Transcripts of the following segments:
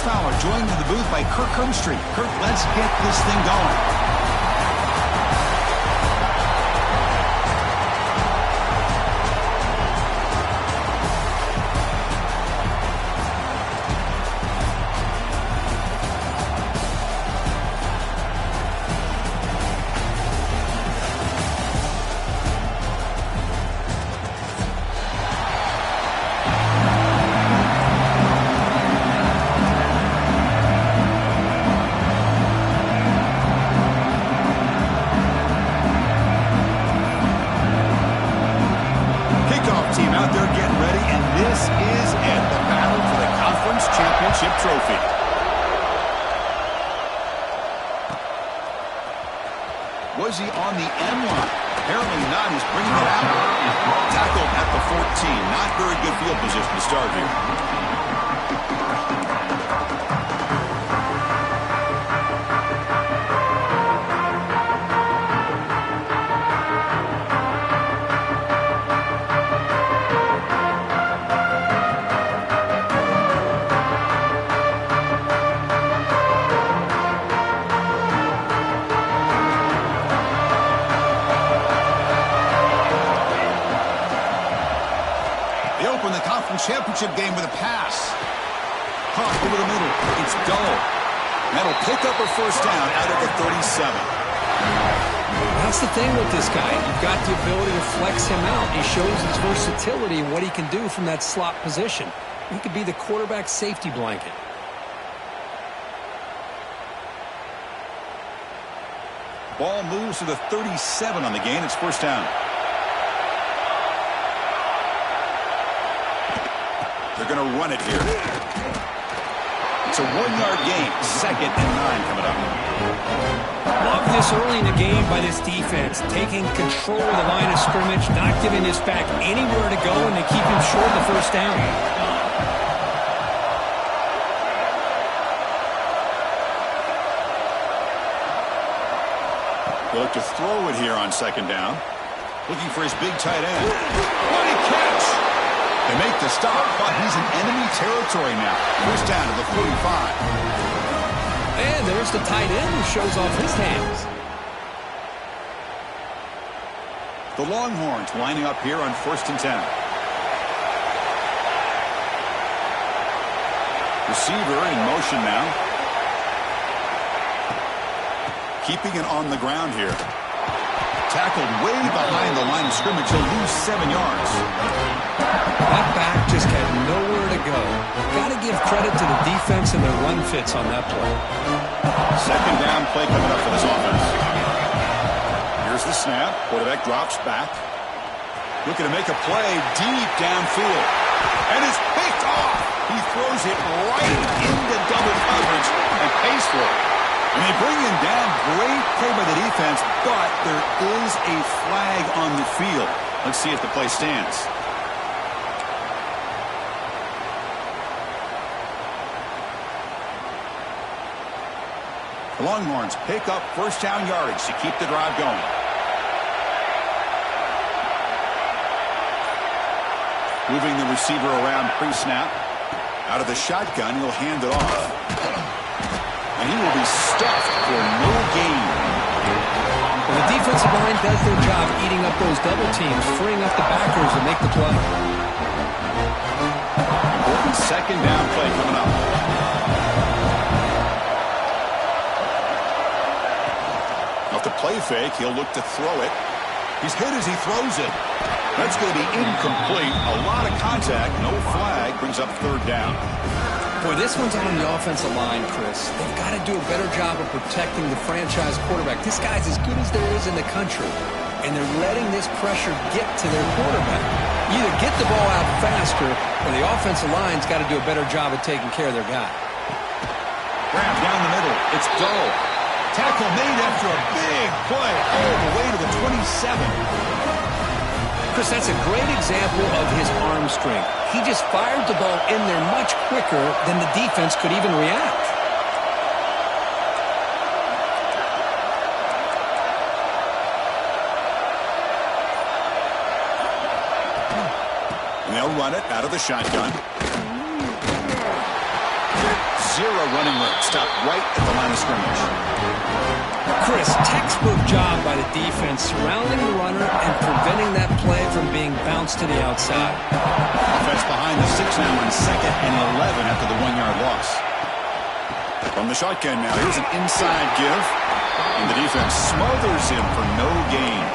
Fowler joined in the booth by Kirk Herbstreit. Kirk, let's get this thing going. Team out there getting ready, and this is it, the battle for the conference championship trophy. Was he on the end line? Apparently not. He's bringing it out. Tackled at the 14. Not very good field position to start here. Championship game with a pass. Hawk over the middle. It's dull. That'll pick up a first down out of the 37. That's the thing with this guy. You've got the ability to flex him out. He shows his versatility and what he can do from that slot position. He could be the quarterback safety blanket. Ball moves to the 37 on the gain. It's first down. They're going to run it here. It's a 1-yard gain. 2nd and 9 coming up. Love this early in the game by this defense. Taking control of the line of scrimmage, not giving this back anywhere to go, and they keep him short of the first down. They look to throw it here on 2nd down. Looking for his big tight end. What a catch! They make the stop, but he's in enemy territory now. First down to the 45. And there's the tight end who shows off his hands. The Longhorns lining up here on 1st and 10. Receiver in motion now. Keeping it on the ground here. Tackled way behind the line of scrimmage. He'll lose 7 yards. That back just had nowhere to go. Got to give credit to the defense and their run fits on that play. 2nd down play coming up for this offense. Here's the snap. Quarterback drops back. Looking to make a play deep downfield. And it's picked off. He throws it right into double coverage and pays for it. And they bring him down. Great play by the defense, but there is a flag on the field. Let's see if the play stands. The Longhorns pick up first down yardage to keep the drive going. Moving the receiver around pre-snap. Out of the shotgun, he'll hand it off. And he will be stuffed for no gain. Well, the defensive line does their job eating up those double teams, freeing up the backers to make the play. Important 2nd down play coming up. Off the play fake, he'll look to throw it. He's hit as he throws it. That's going to be incomplete. A lot of contact, no flag, brings up 3rd down. Boy, this one's on the offensive line, Chris. They've got to do a better job of protecting the franchise quarterback. This guy's as good as there is in the country, and they're letting this pressure get to their quarterback. Either get the ball out faster, or the offensive line's got to do a better job of taking care of their guy. Grab down the middle. It's Doe. Tackle made after a big play all the way to the 27. Chris, that's a great example of his arm strength. He just fired the ball in there much quicker than the defense could even react. And they'll run it out of the shotgun. zero running room. Stopped right at the line of scrimmage. Chris, textbook job by the defense surrounding the runner and preventing that play from being bounced to the outside. Offense behind the 6 now on 2nd and 11 after the 1-yard loss. From the shotgun now, here's an inside give. And the defense smothers him for no gain.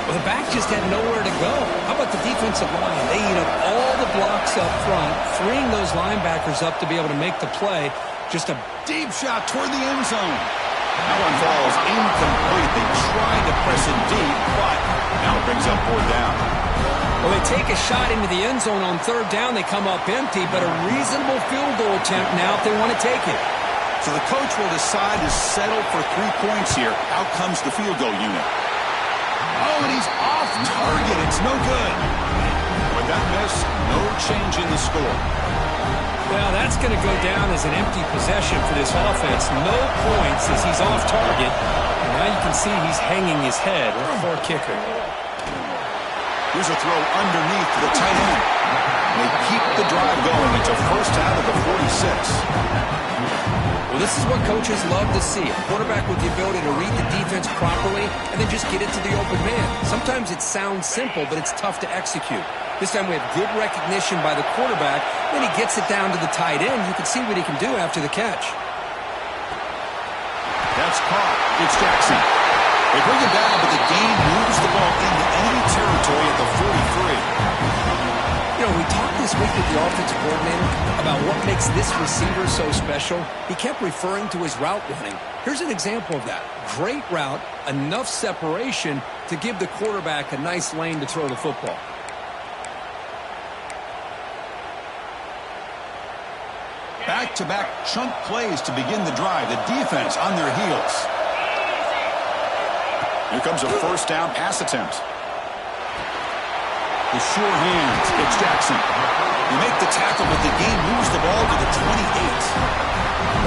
Well, the back just had nowhere to go. How about the defensive line? They eat up all the blocks up front, freeing those linebackers up to be able to make the play. Just a Deep shot toward the end zone. That one falls incomplete. They tried to press it deep, but now it brings up 4th down. Well, they take a shot into the end zone on 3rd down. They come up empty, but a reasonable field goal attempt now if they want to take it. So the coach will decide to settle for 3 points here. Out comes the field goal unit. Oh, and he's off target. It's no good. With that miss, no change in the score. Well, that's going to go down as an empty possession for this offense. No points as he's off target. And now you can see he's hanging his head. What a poor kicker. Here's a throw underneath to the tight end. They keep the drive going. It's a first out of the 46. Well, this is what coaches love to see. A quarterback with the ability to read the defense properly and then just get it to the open man. Sometimes it sounds simple, but it's tough to execute. This time we have good recognition by the quarterback. Then he gets it down to the tight end. You can see what he can do after the catch. That's caught. It's Jackson. They bring it down, but the game moves the ball into enemy territory at the 43. You know, we talked this week with the offensive coordinator about what makes this receiver so special. He kept referring to his route running. Here's an example of that. Great route, enough separation to give the quarterback a nice lane to throw the football. Back-to-back chunk plays to begin the drive. The defense on their heels. Here comes a first down pass attempt. The sure hands. It's Jackson. You make the tackle, but the game moves the ball to the 28.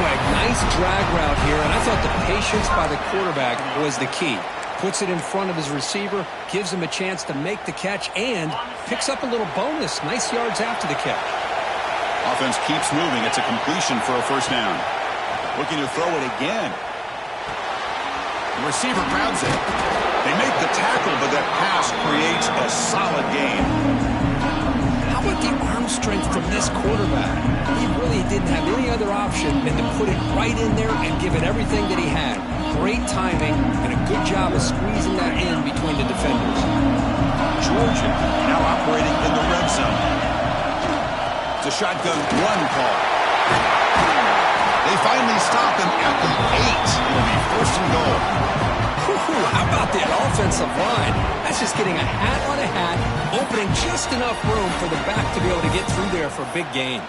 Boy, nice drag route here, and I thought the patience by the quarterback was the key. Puts it in front of his receiver, gives him a chance to make the catch, and picks up a little bonus. Nice yards after the catch. Offense keeps moving. It's a completion for a first down. Looking to throw it again. The receiver grabs it. They make the tackle, but that pass creates a solid gain. How about the arm strength from this quarterback? He really didn't have any other option than to put it right in there and give it everything that he had. Great timing and a good job of squeezing that in between the defenders. Georgia now operating in the red zone. It's a shotgun run call. They finally stop him at the 8. It'll be first and goal. How about that offensive line? That's just getting a hat on a hat, opening just enough room for the back to be able to get through there for a big gain.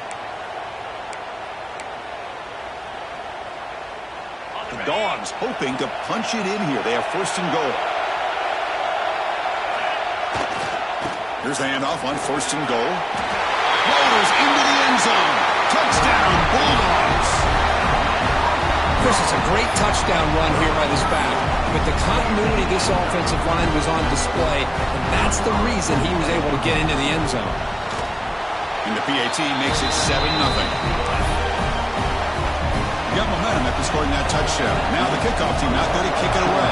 The Dogs hoping to punch it in here. They have first and goal. Here's the handoff on first and goal. Rolls into the end zone. Touchdown, Bulldogs. Chris, it's a great touchdown run here by this back. But the continuity of this offensive line was on display, and that's the reason he was able to get into the end zone. And the PAT makes it 7-0. You got momentum after scoring that touchdown. Now the kickoff team out there to kick it away.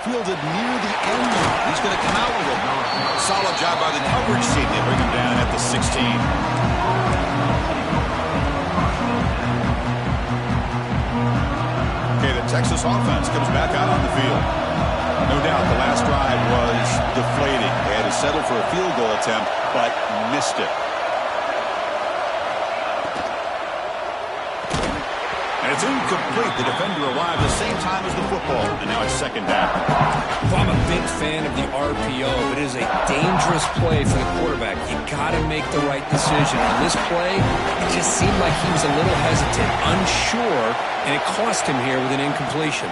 Fielded near the end zone. He's going to come out with it. Solid job by the coverage team. They bring him down at the 16. Okay, the Texas offense comes back out on the field. No doubt the last drive was deflating. They had to settle for a field goal attempt, but missed it. And it's incomplete. The defender arrived the same time as the football, and now it's second down. Well, I'm a big fan of the RPO, but it is a dangerous play for the quarterback. You got to make the right decision. On this play, it just seemed like he was a little hesitant, unsure, and it cost him here with an incompletion.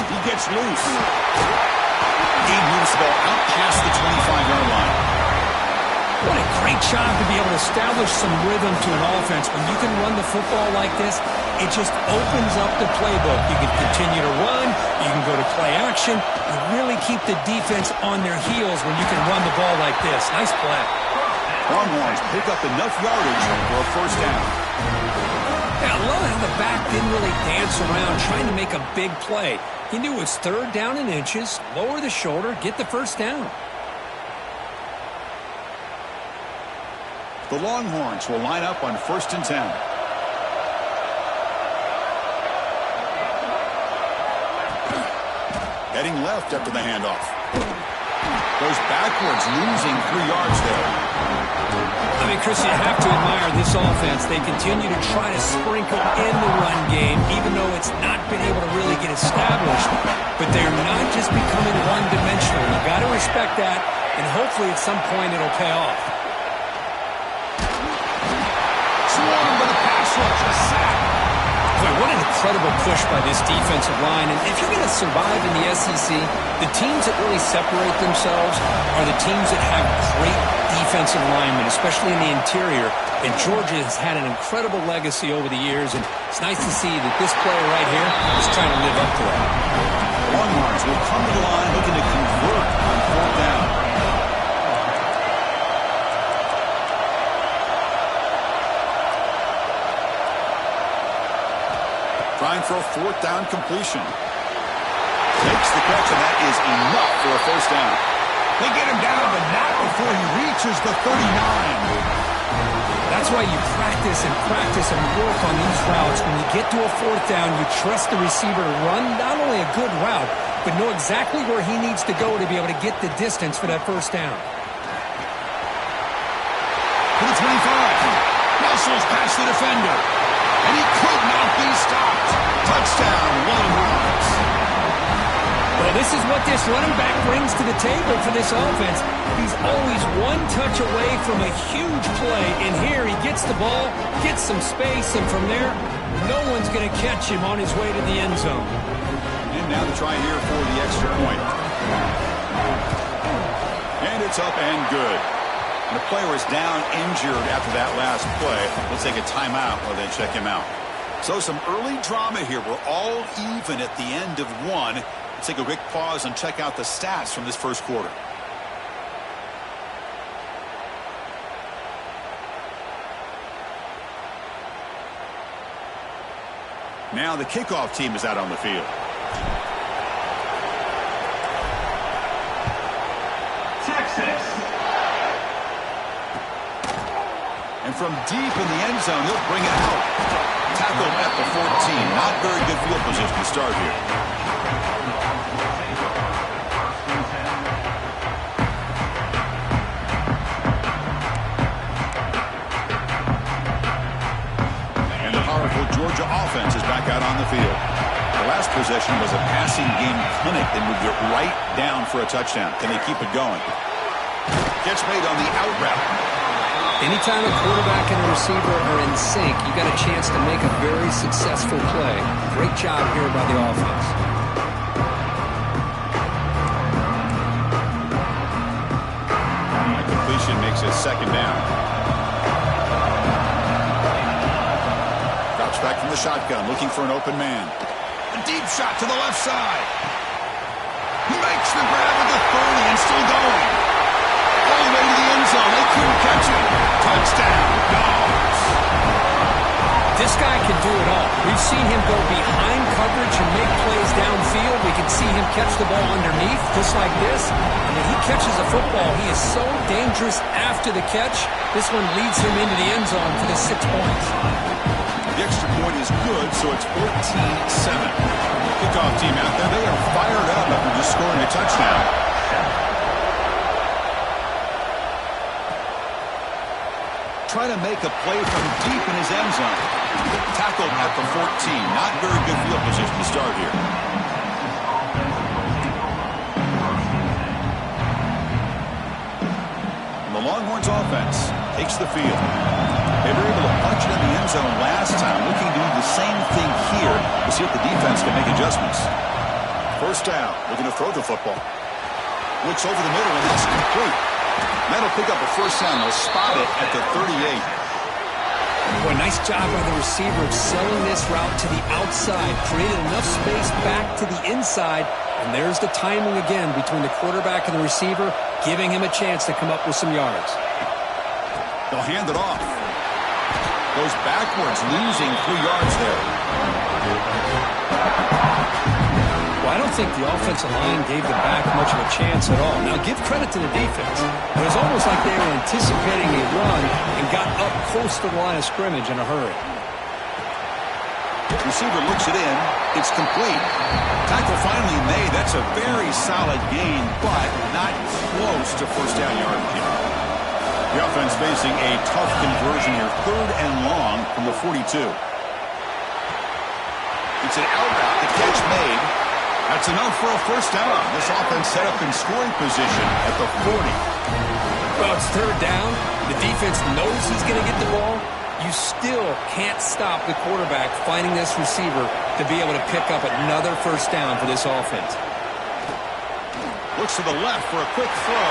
He gets loose. He moves the ball out past the 25-yard line. What a great great job to be able to establish some rhythm to an offense. When you can run the football like this, it just opens up the playbook. You can continue to run. You can go to play action. You really keep the defense on their heels when you can run the ball like this. Nice play. Longhorns pick up enough yardage for a first down. Yeah, I love how the back didn't really dance around trying to make a big play. He knew it's third down in inches, lower the shoulder, get the first down. The Longhorns will line up on 1st and 10. Heading left after the handoff. Goes backwards, losing 3 yards there. I mean, Chris, you have to admire this offense. They continue to try to sprinkle in the run game, even though it's not been able to really get established. But they're not just becoming one-dimensional. You've got to respect that, and hopefully at some point it'll pay off. Swarmed by the pass rush, a sack. Boy, what an incredible push by this defensive line. And if you're going to survive in the SEC, the teams that really separate themselves are the teams that have great defensive linemen, especially in the interior. And Georgia has had an incredible legacy over the years, and it's nice to see that this player right here is trying to live up to that. Longhorns will come to the line looking to convert on 4th down. Trying for a 4th down completion. Takes the catch, and that is enough for a first down. They get him down, but not before he reaches the 39. That's why you practice and work on these routes. When you get to a 4th down, you trust the receiver to run not only a good route, but know exactly where he needs to go to be able to get the distance for that first down. To the 25. Muscles past the defender. And he could not be stopped. Touchdown, Longhorns. Well, this is what this running back brings to the table for this offense. He's always one touch away from a huge play, and here he gets the ball, gets some space, and from there, no one's going to catch him on his way to the end zone. And now to try here for the extra point. And it's up and good. And the player is down injured after that last play. Let's take a timeout or then check him out. So some early drama here. We're all even at the end of one. Let's take a quick pause and check out the stats from this first quarter. Now the kickoff team is out on the field. Texas. And from deep in the end zone, he'll bring it out. Tackled at the 14. Not very good field position to start here. And the powerful Georgia offense is back out on the field. The last possession was a passing game clinic. They moved it right down for a touchdown. Can they keep it going? Gets made on the out route. Anytime a quarterback and a receiver are in sync, you got a chance to make a very successful play. Great job here by the offense. A completion makes it 2nd down. Drops back from the shotgun, looking for an open man. A deep shot to the left side. Makes the grab at the 30 and still going. All the way to the end zone. They couldn't catch it. Touchdown, Dogs. This guy can do it all. We've seen him go behind coverage and make plays downfield. We can see him catch the ball underneath, just like this. And when he catches a football, he is so dangerous after the catch. This one leads him into the end zone for the 6 points. The extra point is good, so it's 14-7. Kickoff team out there, they are fired up after just scoring a touchdown. Trying to make a play from deep in his end zone. Tackled at the 14. Not very good field position to start here. And the Longhorns offense takes the field. They were able to punch it in the end zone last time. Looking to do the same thing here to see if the defense can make adjustments. First down. Looking to throw the football. Looks over the middle, and that's complete. That'll pick up a first down. They'll spot it at the 38. Boy, nice job by the receiver of selling this route to the outside. Created enough space back to the inside. And there's the timing again between the quarterback and the receiver, giving him a chance to come up with some yards. They'll hand it off. Goes backwards, losing 3 yards there. Well, I don't think the offensive line gave the back much of a chance at all. Now, give credit to the defense. It was almost like they were anticipating a run and got up close to the line of scrimmage in a hurry. Receiver looks it in. It's complete. Tackle finally made. That's a very solid gain, but not close to first down yardage here. The offense facing a tough conversion here. 3rd and long from the 42. It's an out route. The catch made. That's enough for a first down. This offense set up in scoring position at the 40. Well, it's 3rd down. The defense knows he's going to get the ball. You still can't stop the quarterback finding this receiver to be able to pick up another first down for this offense. Looks to the left for a quick throw.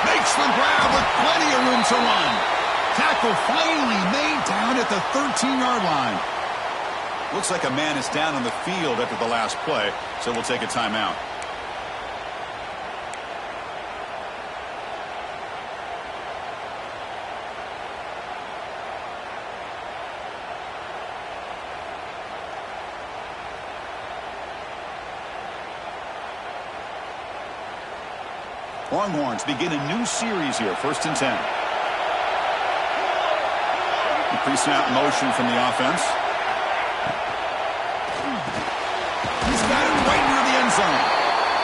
Makes the grab with plenty of room to run. Tackle finally made down at the 13-yard line. Looks like a man is down on the field after the last play, so we'll take a timeout. Longhorns begin a new series here, 1st and 10. The pre-snap motion from the offense. He's got it right near the end zone.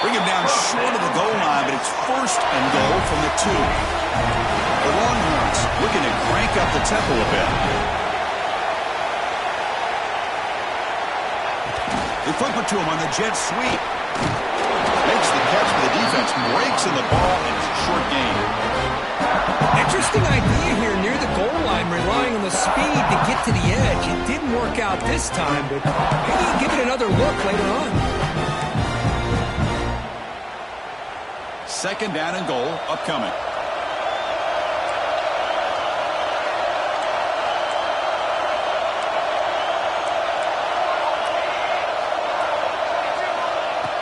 Bring him down short of the goal line, but it's 1st and goal from the 2. The Longhorns looking to crank up the tempo a bit. They flip it to him on the jet sweep. Makes the catch for the defense, breaks in the ball, and it's a short gain. Interesting idea here near the goal line, relying on the speed to get to the edge. It didn't work out this time, but maybe he'll give it another look later on. 2nd down and goal upcoming.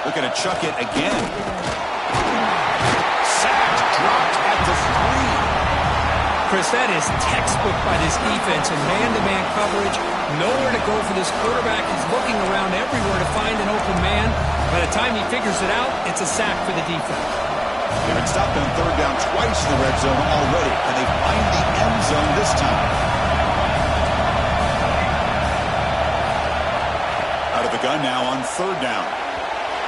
Looking to chuck it again. Sacked, dropped at the 3. Chris, that is textbook by this defense in man-to-man coverage. Nowhere to go for this quarterback. He's looking around everywhere to find an open man. By the time he figures it out, it's a sack for the defense. They've been stopped on 3rd down twice in the red zone already. Can they find the end zone this time? Out of the gun now on 3rd down.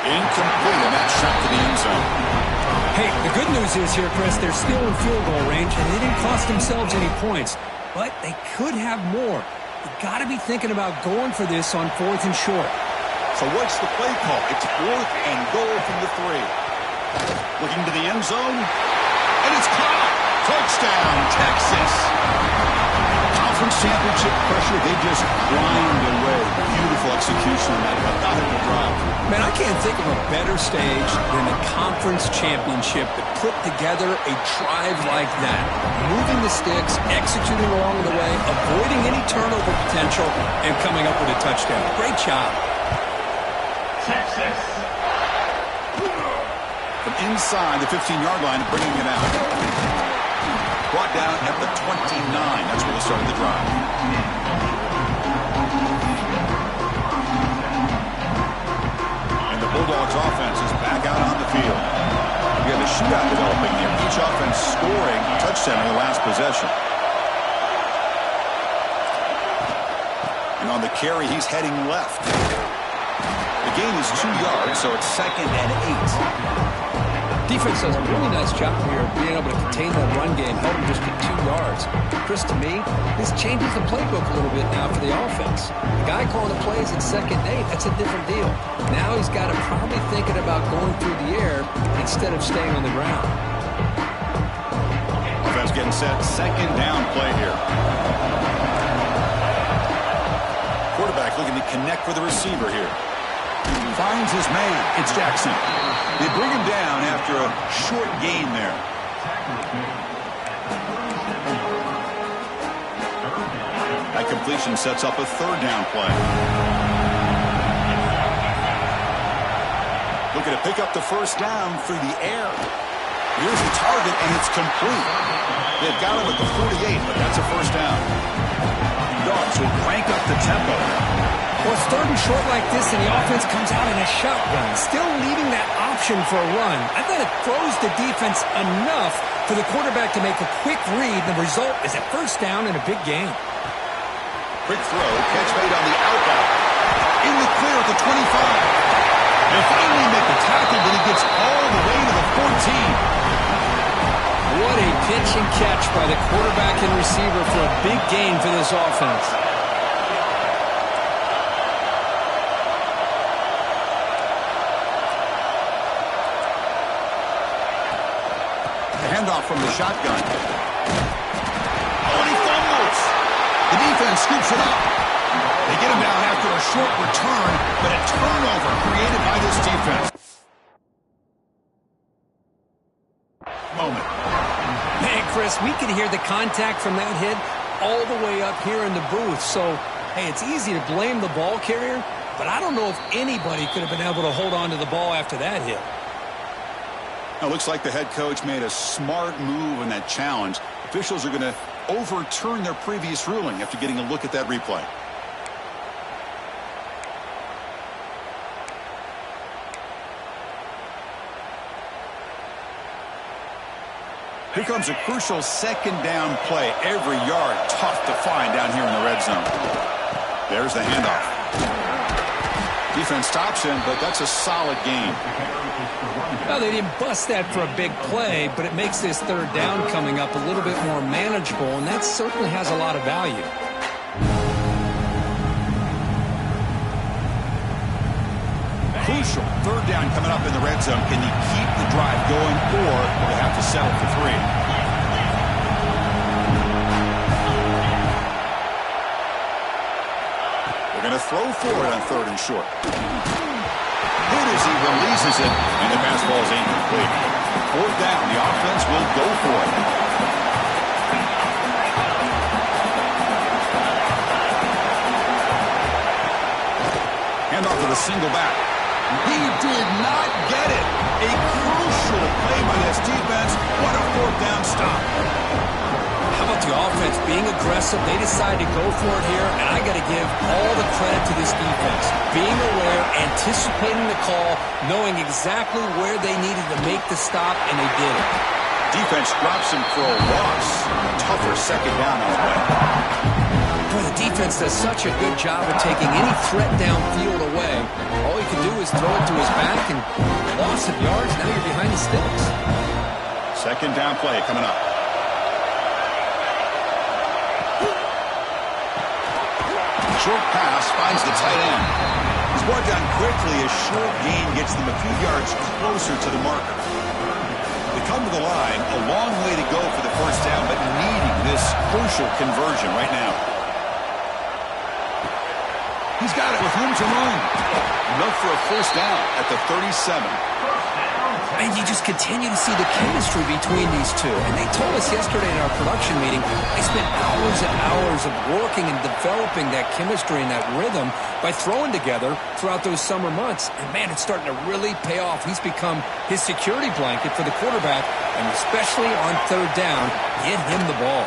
Incomplete, and that shot to the end zone. Hey, the good news is here, Chris, they're still in field goal range, and they didn't cost themselves any points. But they could have more. You got to be thinking about going for this on 4th and short. So what's the play call? It's 4th and goal from the 3. Looking to the end zone, and it's caught. Touchdown, Texas. Conference championship pressure, they just grind away. Beautiful execution on that methodical drive. Man, I can't think of a better stage than the conference championship to put together a drive like that. Moving the sticks, executing along the way, avoiding any turnover potential, and coming up with a touchdown. Great job. Texas. From inside the 15-yard line, bringing it out. Brought down at the 29. That's where they started the drive. And the Bulldogs offense is back out on the field. We have a shootout developing here. Each offense scoring a touchdown in the last possession. And on the carry, he's heading left. The gain is 2 yards, so it's 2nd and 8. Defense does a really nice job here of being able to contain that run game, held him just to 2 yards. Chris, to me, this changes the playbook a little bit now for the offense. The guy calling the plays at 2nd and 8, that's a different deal. Now he's got to probably thinking about going through the air instead of staying on the ground. Offense getting set. 2nd down play here. Quarterback looking to connect with the receiver here. Finds his man. It's Jackson. They bring him down after a short gain there. completion sets up a third down play. Looking to pick up the first down through the air. Here's the target, and it's complete. They've got him at the 48, but that's a first down. Dogs will crank up the tempo. Well, it's third and short like this, and the offense comes out in a shotgun, still leaving that option for a run. I thought it throws the defense enough for the quarterback to make a quick read. The result is a first down and a big gain. Quick throw, catch made on the outbound. In the clear at the 25. They finally make the tackle, but he gets all the way to the 14. What a pitch and catch by the quarterback and receiver for a big gain for this offense. The handoff from the shotgun. Oh, and he fumbles. The defense scoops it up. They get him down after a short return, but a turnover created by this defense. Moment. Man, Chris, we could hear the contact from that hit all the way up here in the booth. So, hey, it's easy to blame the ball carrier, but I don't know if anybody could have been able to hold on to the ball after that hit. It looks like the head coach made a smart move in that challenge. Officials are going to overturn their previous ruling after getting a look at that replay. Here comes a crucial second down play. Every yard tough to find down here in the red zone. There's the handoff. Defense stops him, but that's a solid gain. Well, they didn't bust that for a big play, but it makes this third down coming up a little bit more manageable, and that certainly has a lot of value. Crucial third down coming up in the red zone. Can you keep the drive going, or will they have to settle for 3? They're going to throw for it on third and short. Hit as he releases it, and the pass ball is incomplete. Fourth down, the offense will go for it. Handoff to the single back. He did not get it. A crucial play by this defense. What a fourth down stop. How about the offense being aggressive? They decided to go for it here, and I got to give all the credit to this defense. Being aware, anticipating the call, knowing exactly where they needed to make the stop, and they did it. Defense drops him for a loss. Tougher second down on the way. Boy, the defense does such a good job of taking any threat downfield away. All you can do is throw it to his back, and loss of yards, now you're behind the sticks. Second down play coming up. Short pass finds the tight end. He's brought down quickly. A short gain gets them a few yards closer to the marker. They come to the line, a long way to go for the first down, but needing this crucial conversion right now. He's got it with room to run. Enough for a first down at the 37. And you just continue to see the chemistry between these two. And they told us yesterday in our production meeting, they spent hours and hours of working and developing that chemistry and that rhythm by throwing together throughout those summer months. And, man, it's starting to really pay off. He's become his security blanket for the quarterback, and especially on third down, get him the ball.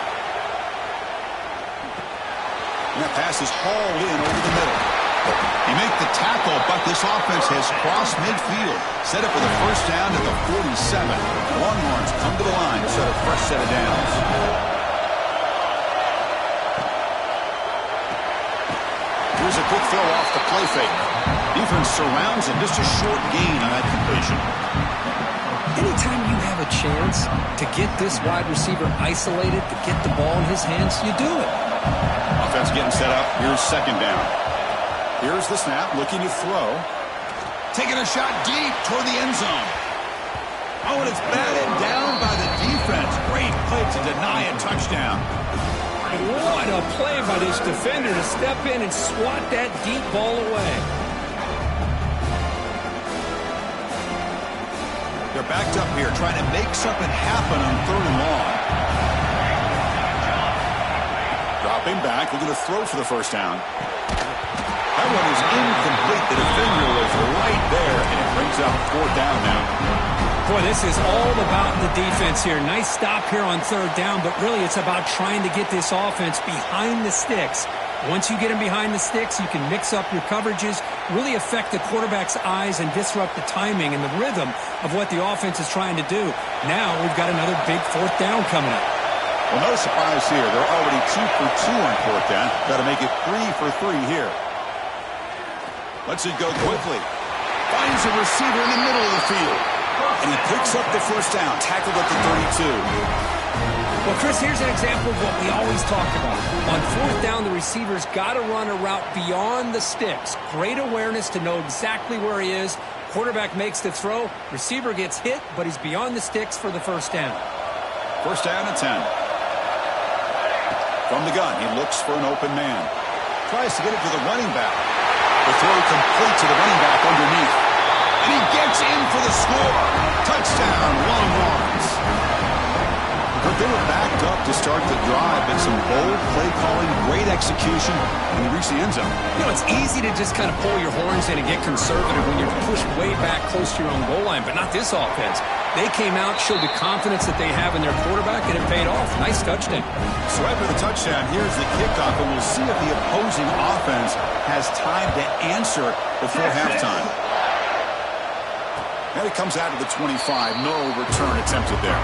And that pass is hauled in over the middle. He makes the tackle, but this offense has crossed midfield. Set up with a first down at the 47. Longhorns come to the line to set a fresh set of downs. Here's a quick throw off the play fake. Defense surrounds him. Just a short gain on that completion. Anytime you have a chance to get this wide receiver isolated, to get the ball in his hands, you do it. Offense getting set up. Here's second down. Here's the snap, looking to throw. Taking a shot deep toward the end zone. Oh, and it's batted down by the defense. Great play to deny a touchdown. What a play by this defender to step in and swat that deep ball away. They're backed up here, trying to make something happen on third and long. Dropping quarterback looking to throw for the first down. That one is incomplete. The defender was right there, and it brings up fourth down now. Boy, this is all about the defense here. Nice stop here on third down, but really it's about trying to get this offense behind the sticks. Once you get them behind the sticks, you can mix up your coverages, really affect the quarterback's eyes and disrupt the timing and the rhythm of what the offense is trying to do. Now we've got another big fourth down coming up. Well, no surprise here. They're already 2 for 2 on fourth down. Got to make it 3 for 3 here. Lets it go quickly. Finds a receiver in the middle of the field. And he picks up the first down, tackled at the 32. Well, Chris, here's an example of what we always talk about. On fourth down, the receiver's got to run a route beyond the sticks. Great awareness to know exactly where he is. Quarterback makes the throw. Receiver gets hit, but he's beyond the sticks for the first down. First down and 10. From the gun, he looks for an open man. Tries to get it to the running back. The throw complete to the running back underneath. And he gets in for the score. Touchdown, Longhorns. But they were backed up to start the drive, but some bold play calling, great execution, and they reached the end zone. You know, it's easy to just kind of pull your horns in and get conservative when you're pushed way back close to your own goal line, but not this offense. They came out, showed the confidence that they have in their quarterback, and it paid off. Nice touchdown. So after the touchdown, here's the kickoff, and we'll see if the opposing offense has time to answer before halftime. And it comes out of the 25. No return attempted there.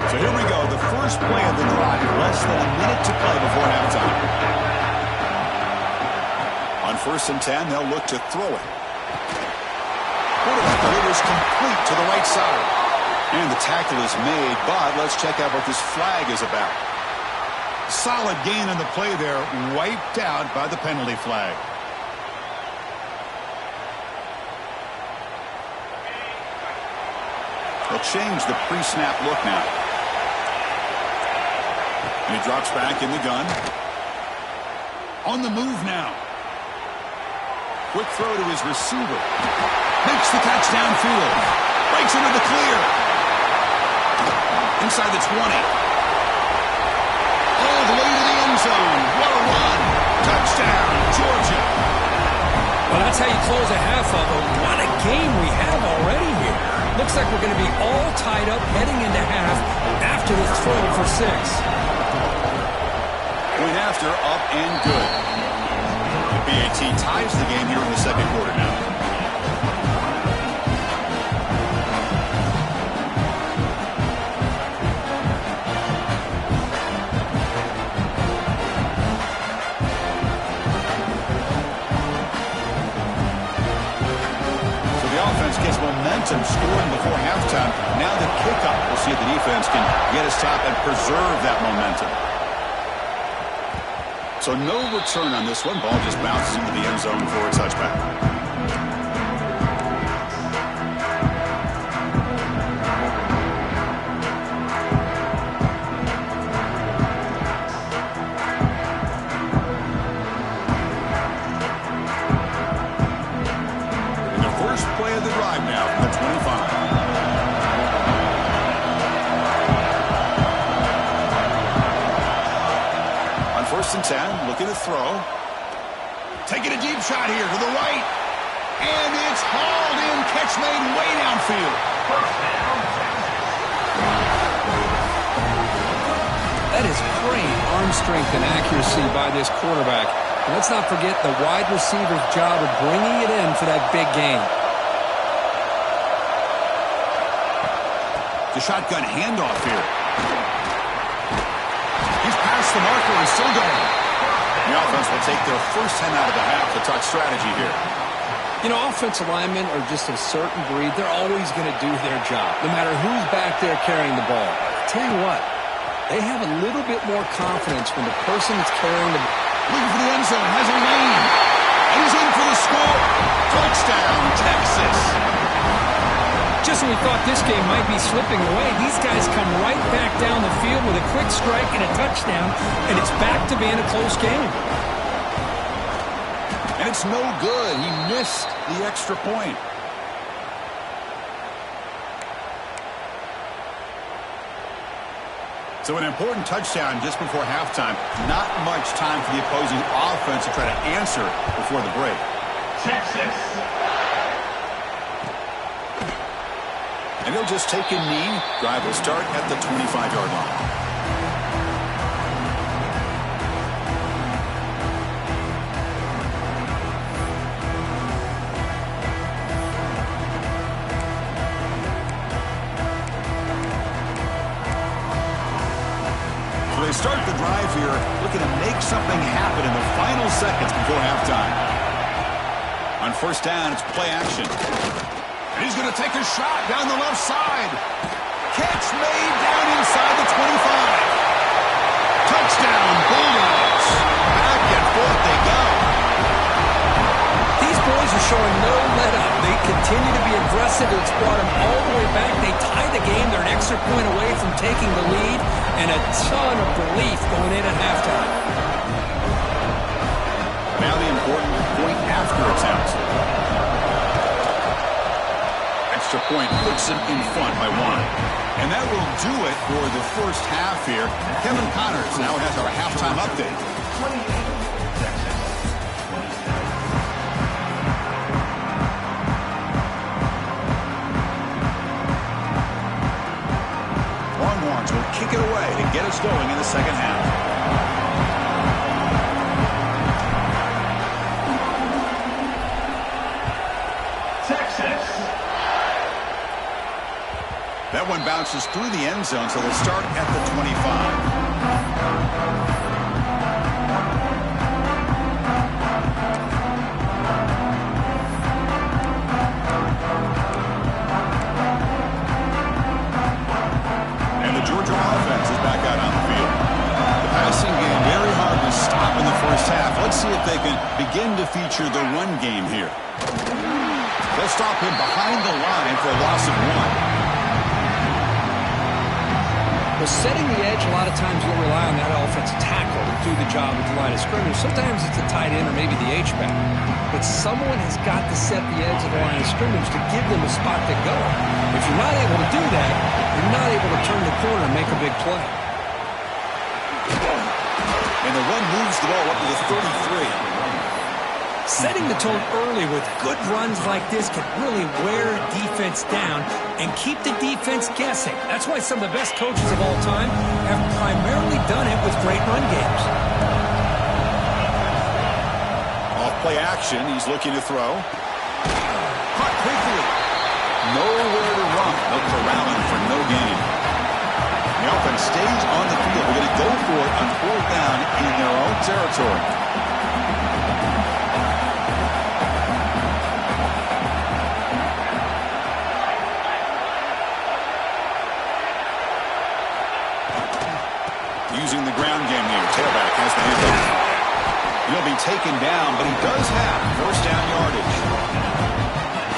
So here we go. The first play of the drive. Less than a minute to play before halftime. On 1st and 10, they'll look to throw it. Quarterback delivers complete to the right side. And the tackle is made, but let's check out what this flag is about. Solid gain on the play there, wiped out by the penalty flag. They'll change the pre-snap look now. And he drops back in the gun. On the move now. Quick throw to his receiver. Makes the catch downfield. Breaks into the clear. Inside the 20. All the way to the end zone. What a run. Touchdown, Georgia. Well, that's how you close a half of it. What a game we have already here. Looks like we're going to be all tied up heading into half after the throw for 6. Point after, up and good. The BAT ties the game here in the second quarter now. Gets momentum scoring before halftime. Now the kickoff. We'll see if the defense can get a stop and preserve that momentum. So no return on this one. Ball just bounces into the end zone for a touchback. And 10, looking to throw. Taking a deep shot here to the right. And it's hauled in. Catch made way downfield. That is great arm strength and accuracy by this quarterback. And let's not forget the wide receiver's job of bringing it in for that big game. The shotgun handoff here. He's past the marker and still going. The offense will take their first 10 out of the half to talk strategy here. You know, offensive linemen are just a certain breed. They're always going to do their job, no matter who's back there carrying the ball. I'll tell you what, they have a little bit more confidence when the person that's carrying the ball. Looking for the end zone, has a lane. And he's in for the score. Touchdown, Texas. Just when we thought this game might be slipping away, these guys come right back down the field with a quick strike and a touchdown, and it's back to being a close game. And it's no good. He missed the extra point. So an important touchdown just before halftime. Not much time for the opposing offense to try to answer before the break. Texas. And he'll just take a knee. Drive will start at the 25-yard line. They start the drive here, looking to make something happen in the final seconds before halftime. On first down, it's play action. And he's going to take a shot down the left side. Catch made down inside the 25. Touchdown, Bulldogs. Back and forth they go. These boys are showing no let-up. They continue to be aggressive. It's brought them all the way back. They tie the game. They're an extra point away from taking the lead, and a ton of relief going in at halftime. Now the important point after attempt. Extra point puts them in front by 1. And that will do it for the first half here. Kevin Connors now has our halftime update. 28, Texas. 27. Longhorns will kick it away to get us going in the second half. Texas. That one bounces through the end zone, so they'll start at the 25. Georgia offense is back out on the field. The passing game very hard to stop in the first half. Let's see if they can begin to feature the run game here. They'll stop him behind the line for a loss of 1. Well, setting the edge, a lot of times you'll rely on that offensive tackle to do the job at the line of scrimmage. Sometimes it's a tight end or maybe the H-back. But someone has got to set the edge of the line of scrimmage to give them a spot to go. If you're not able to do that, you're not able to turn the corner and make a big play. And the run moves the ball up to the 33. Setting the tone early with good runs like this can really wear defense down and keep the defense guessing. That's why some of the best coaches of all time have primarily done it with great run games. Off play action, he's looking to throw. Caught quickly. Nowhere to run. They'll corral him for no gain. The offense stays on the field. We're going to go for it on fourth down in their own territory. Using the ground game here. Tailback has the handoff. He'll be taken down, but he does have first down yardage.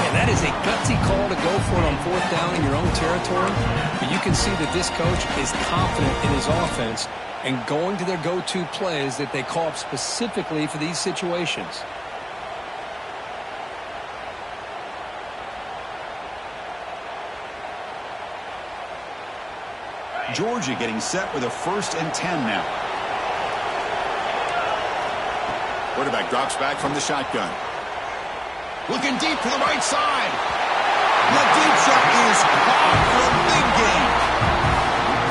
And that is a gutsy call to go for it on fourth down in your own territory. But you can see that this coach is confident in his offense and going to their go-to plays that they call up specifically for these situations. Georgia getting set with a 1st and 10 now. Quarterback drops back from the shotgun. Looking deep to the right side. The deep shot is caught for a big gain.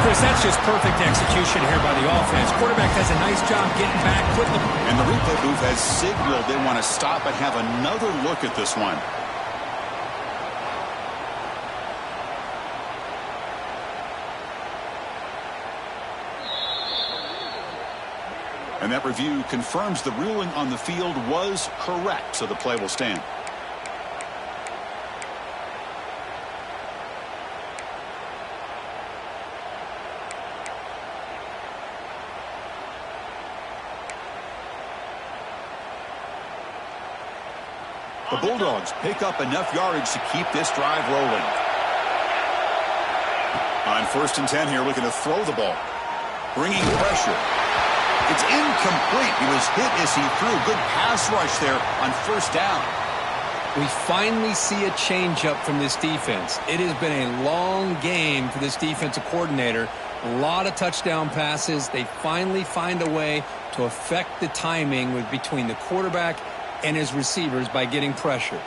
Chris, that's just perfect execution here by the offense. Quarterback does a nice job getting back, putting the... And the replay booth has signaled they want to stop and have another look at this one. And that review confirms the ruling on the field was correct, so the play will stand. The Bulldogs pick up enough yardage to keep this drive rolling. On 1st and 10 here, looking to throw the ball. Bringing pressure. It's incomplete. He was hit as he threw. Good pass rush there on 1st down. We finally see a change-up from this defense. It has been a long game for this defensive coordinator. A lot of touchdown passes. They finally find a way to affect the timing between the quarterback and his receivers by getting pressure.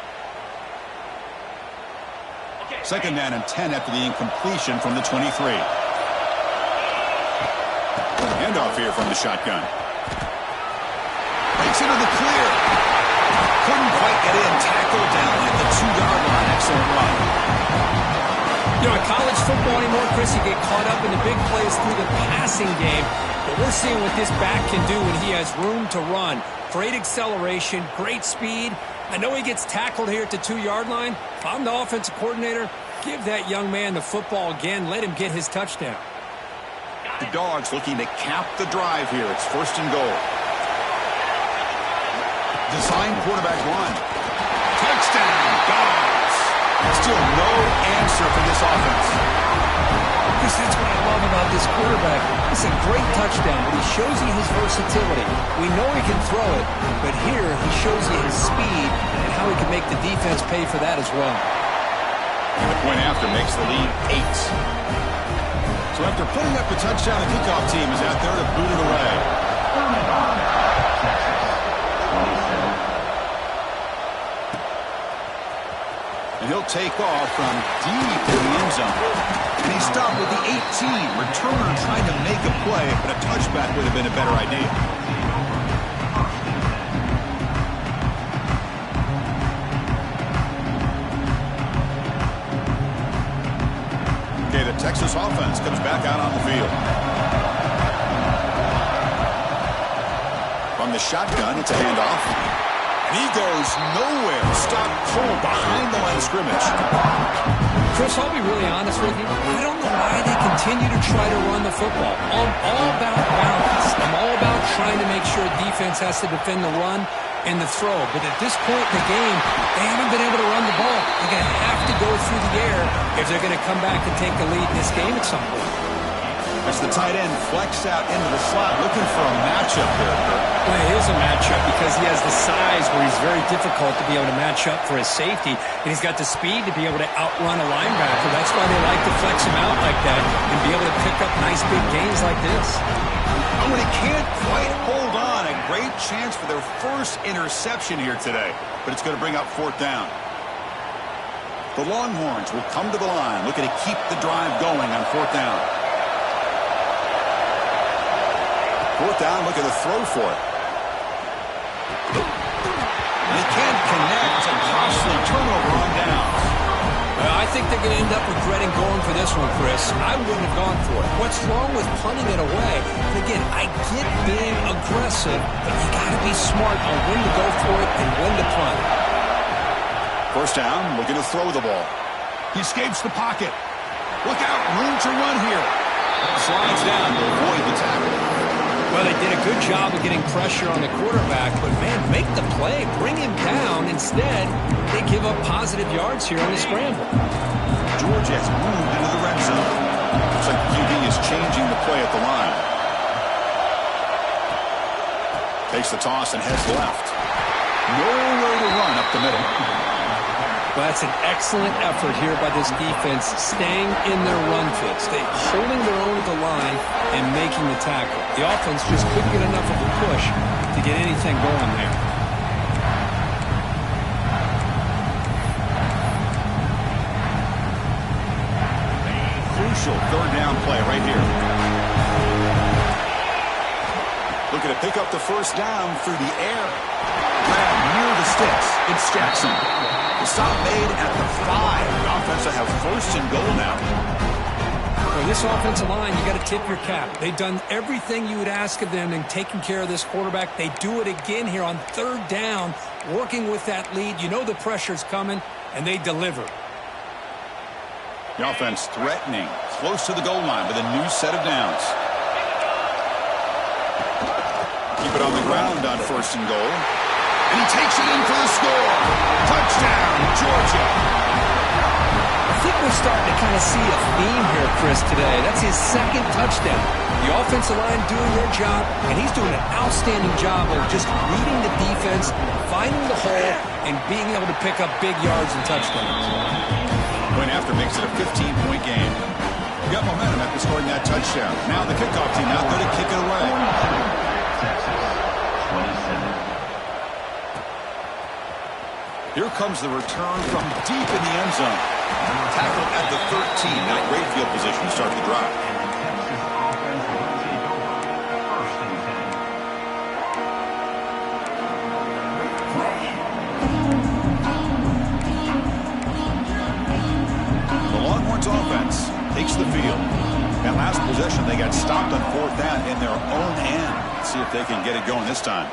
2nd down and 10 after the incompletion from the 23. Handoff here from the shotgun. Breaks into the clear. Couldn't quite get in. Tackled down at the 2-yard line. Excellent run. You know, in college football anymore, Chris, you get caught up in the big plays through the passing game. But we're seeing what this back can do when he has room to run. Great acceleration, great speed. I know he gets tackled here at the 2-yard line. If I'm the offensive coordinator, give that young man the football again. Let him get his touchdown. The Dogs looking to cap the drive here. It's 1st and goal. Design quarterback run. Touchdown, Dogs. Still no answer for this offense. Chris, that's what I love about this quarterback. It's a great touchdown, but he shows you his versatility. We know he can throw it, but here he shows you his speed and how he can make the defense pay for that as well. And the point after makes the lead 8. So after putting up a touchdown, the kickoff team is out there to boot it away. And he'll take off from deep in the end zone. And he stopped with the 18. Returner trying to make a play, but a touchback would have been a better idea. Okay, the Texas offense comes back out on the field. From the shotgun, it's a handoff. And he goes nowhere. Stopped cold behind the line of scrimmage. Chris, I'll be really honest with you. I don't know why they continue to try to run the football. I'm all about balance. I'm all about trying to make sure defense has to defend the run and the throw. But at this point in the game, they haven't been able to run the ball. They're going to have to go through the air if they're going to come back and take the lead in this game at some point. As the tight end flexed out into the slot, looking for a matchup there. Well, it is a matchup because he has the size where he's very difficult to be able to match up for his safety, and he's got the speed to be able to outrun a linebacker. That's why they like to flex him out like that and be able to pick up nice big gains like this. Oh, and he can't quite hold on. A great chance for their first interception here today, but it's going to bring up 4th down. The Longhorns will come to the line, looking to keep the drive going on 4th down. 4th down, looking to throw for it. And he can't connect. A costly turnover on downs. Well, I think they're going to end up regretting going for this one, Chris. I wouldn't have gone for it. What's wrong with punting it away? And again, I get being aggressive, but you got to be smart on when to go for it and when to punt. 1st down, looking to throw the ball. He escapes the pocket. Look out, room to run here. Slides down to avoid the tackle. Well, they did a good job of getting pressure on the quarterback, but, man, make the play. Bring him down. Instead, they give up positive yards here on the scramble. Georgia has moved into the red zone. Looks like QB is changing the play at the line. Takes the toss and heads left. Nowhere to run up the middle. Well, that's an excellent effort here by this defense, staying in their run fits. They holding their own at the line and making the tackle. The offense just couldn't get enough of a push to get anything going there. Crucial 3rd down play right here. Looking to pick up the 1st down through the air. Grab near the sticks. It's Jackson. The stop made at the 5. The offense will have 1st and goal now. For this offensive line, you got to tip your cap. They've done everything you would ask of them in taking care of this quarterback. They do it again here on 3rd down, working with that lead. You know the pressure's coming, and they deliver. The offense threatening, close to the goal line with a new set of downs. Keep it on the ground on 1st and goal. And he takes it in for the score. Touchdown, Georgia. think we're starting to kind of see a theme here, Chris, today. That's his second touchdown. The offensive line doing their job, and he's doing an outstanding job of just reading the defense, finding the hole, and being able to pick up big yards and touchdowns. Point after makes it a 15-point game. Got momentum after scoring that touchdown. Now the kickoff team out there to kick it away. Texas, 27. Here comes the return from deep in the end zone. Tackled at the 13. Not great field position to start the drive. Texas offense will take over. First and 10. The Longhorns offense takes the field. That last possession, they got stopped on fourth down in their own end. Let's see if they can get it going this time.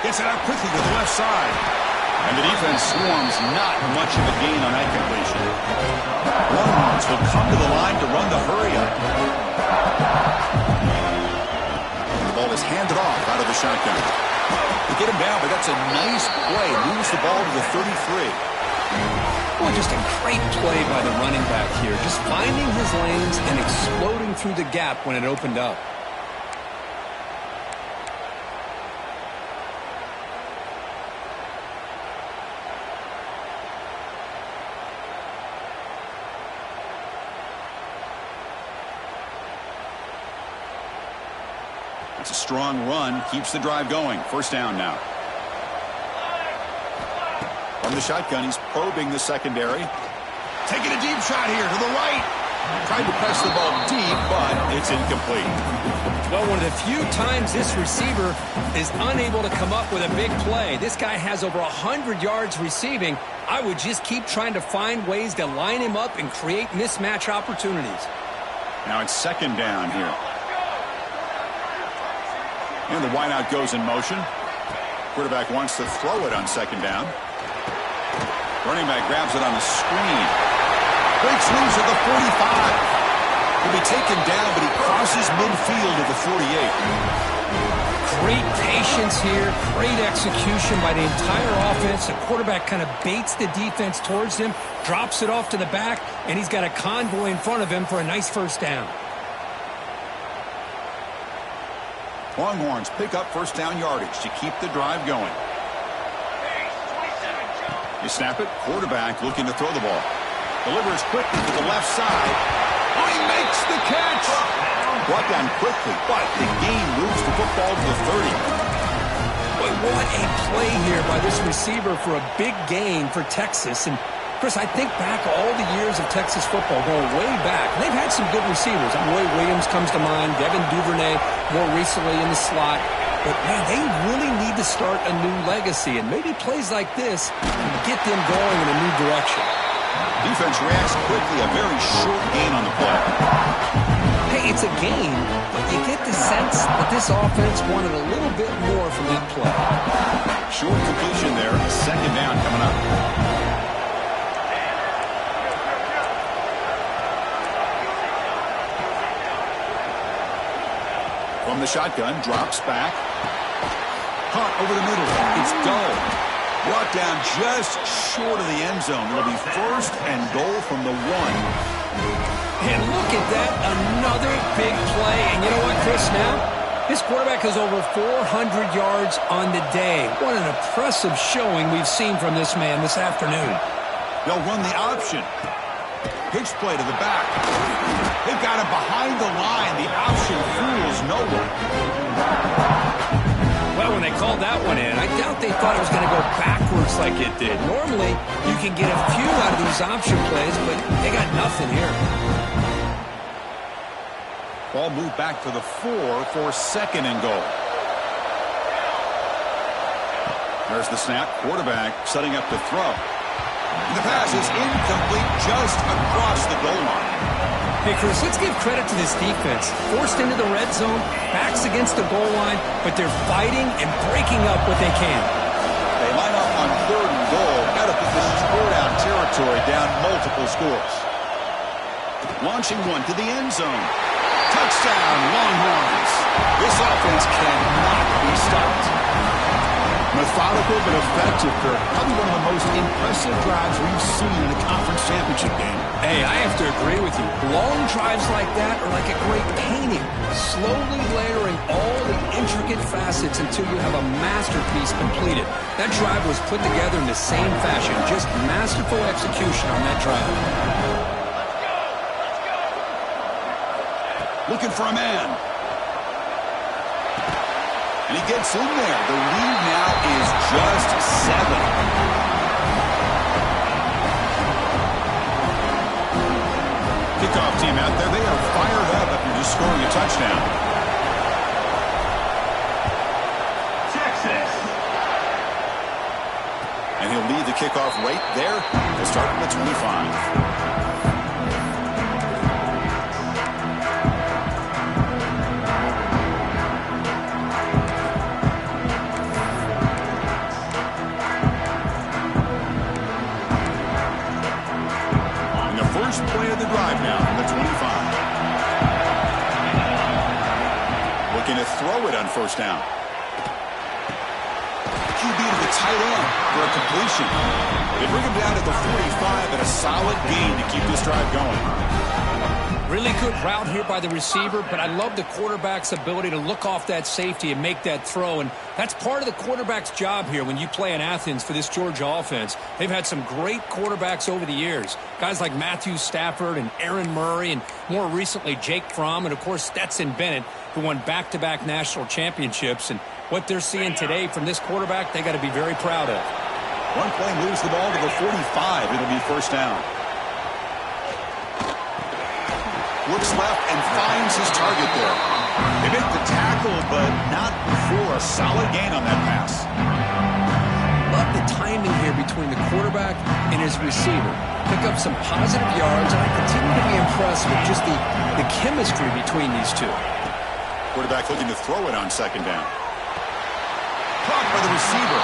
Gets it out quickly to the left side. And the defense swarms, not much of a gain on that completion. Longhorns will come to the line to run the hurry-up. The ball is handed off out of the shotgun. They get him down, but that's a nice play. Moves the ball to the 33. Boy, just a great play by the running back here. Just finding his lanes and exploding through the gap when it opened up. It's a strong run, keeps the drive going. First down now. From the shotgun, he's probing the secondary. Taking a deep shot here to the right. Tried to press the ball deep, but it's incomplete. Well, one of the few times this receiver is unable to come up with a big play. This guy has over 100 yards receiving. I would just keep trying to find ways to line him up and create mismatch opportunities. Now it's second down here. And the wideout goes in motion. Quarterback wants to throw it on second down. Running back grabs it on the screen. Breaks loose at the 45. He'll be taken down, but he crosses midfield at the 48. Great patience here. Great execution by the entire offense. The quarterback kind of baits the defense towards him, drops it off to the back, and he's got a convoy in front of him for a nice first down. Longhorns pick up first down yardage to keep the drive going. You snap it, quarterback looking to throw the ball. Delivers quickly to the left side. Oh, he makes the catch! Brought down quickly, but the gain moves the football to the 30. Boy, what a play here by this receiver for a big gain for Texas. And Chris, I think back all the years of Texas football, going way back. They've had some good receivers. Roy Williams comes to mind, Devin Duvernay more recently in the slot. But, man, they really need to start a new legacy. And maybe plays like this can get them going in a new direction. Defense reacts quickly, a very short gain on the play. Hey, it's a gain, but you get the sense that this offense wanted a little bit more from that play. Short completion there, second down coming up. From the shotgun, drops back. Hunt over the middle. It's dull. Brought down just short of the end zone. It'll be first and goal from the 1. And look at that, another big play. And you know what, Chris, now? This quarterback has over 400 yards on the day. What an impressive showing we've seen from this man this afternoon. They'll run the option. Pitch play to the back. They've got him behind the line. The option fools no one. Well, when they called that one in, I doubt they thought it was going to go backwards like it did. Normally, you can get a few out of these option plays, but they got nothing here. Ball moved back to the 4 for second and goal. There's the snap. Quarterback setting up to throw. The pass is incomplete just across the goal line. Hey, Chris, let's give credit to this defense. Forced into the red zone, backs against the goal line, but they're fighting and breaking up what they can. They line up on third and goal. Got to put this score-down territory down multiple scores. Launching one to the end zone. Touchdown, Longhorns. This offense cannot be stopped. Methodical but effective, Kirk. Probably one of the most impressive drives we've seen in a conference championship game. Hey, I have to agree with you. Long drives like that are like a great painting, slowly layering all the intricate facets until you have a masterpiece completed. That drive was put together in the same fashion, just masterful execution on that drive. Looking for a man. And he gets in there. The lead now is just 7. Kickoff team out there. They are fired up after just scoring a touchdown. Texas. And he'll lead the kickoff right there. He'll start at the 25. Play of the drive now from the 25. Looking to throw it on first down. QB to the tight end for a completion. They bring him down to the 45 and a solid gain to keep this drive going. Really good route here by the receiver, but I love the quarterback's ability to look off that safety and make that throw, and that's part of the quarterback's job here when you play in Athens for this Georgia offense. They've had some great quarterbacks over the years, guys like Matthew Stafford and Aaron Murray, and more recently Jake Fromm, and of course Stetson Bennett, who won back-to-back national championships. And what they're seeing today from this quarterback, they got to be very proud of. One play moves the ball to the 45. It'll be first down. Looks left and finds his target there. They make the tackle, but not before a solid gain on that pass. Love the timing here between the quarterback and his receiver. Pick up some positive yards, and I continue to be impressed with just the chemistry between these two. Quarterback looking to throw it on second down. Caught by the receiver.